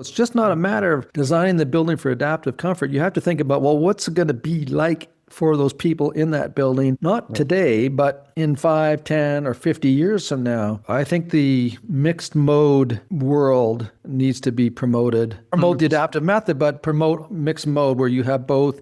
It's just not a matter of designing the building for adaptive comfort. You have to think about, well, what's it going to be like for those people in that building, not today, but in 5, 10, or 50 years from now. I think the mixed mode world needs to be promoted. Promote the adaptive method, but promote mixed mode where you have both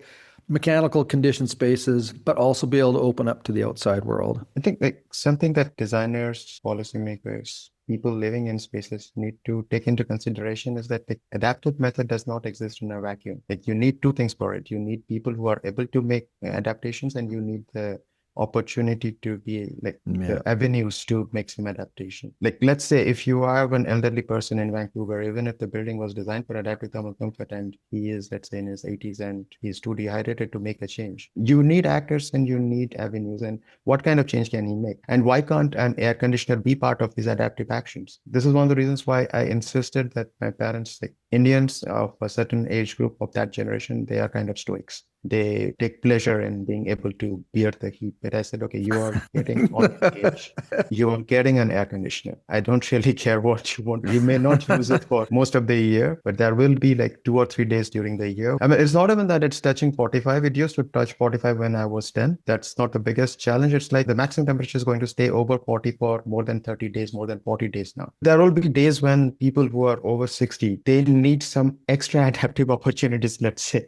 mechanical conditioned spaces, but also be able to open up to the outside world. I think like something that designers, policymakers, people living in spaces need to take into consideration is that the adaptive method does not exist in a vacuum. Like you need two things for it. You need people who are able to make adaptations, and you need the opportunity to be like the avenues to make some adaptation. Like let's say if you are an elderly person in Vancouver, even if the building was designed for adaptive thermal comfort and he is, let's say, in his 80s and he's too dehydrated to make a change, you need actors and you need avenues. And what kind of change can he make? And why can't an air conditioner be part of these adaptive actions? This is one of the reasons why I insisted that my parents, like Indians of a certain age group of that generation, they are kind of stoics. They take pleasure in being able to bear the heat. But I said, okay, you are getting on age. You are getting an air conditioner. I don't really care what you want. You may not use it for most of the year, but there will be like 2 or 3 days during the year. I mean, it's not even that it's touching 45. It used to touch 45 when I was 10. That's not the biggest challenge. It's like the maximum temperature is going to stay over 40 for more than 30 days, more than 40 days now. There will be days when people who are over 60, they need some extra adaptive opportunities, let's say.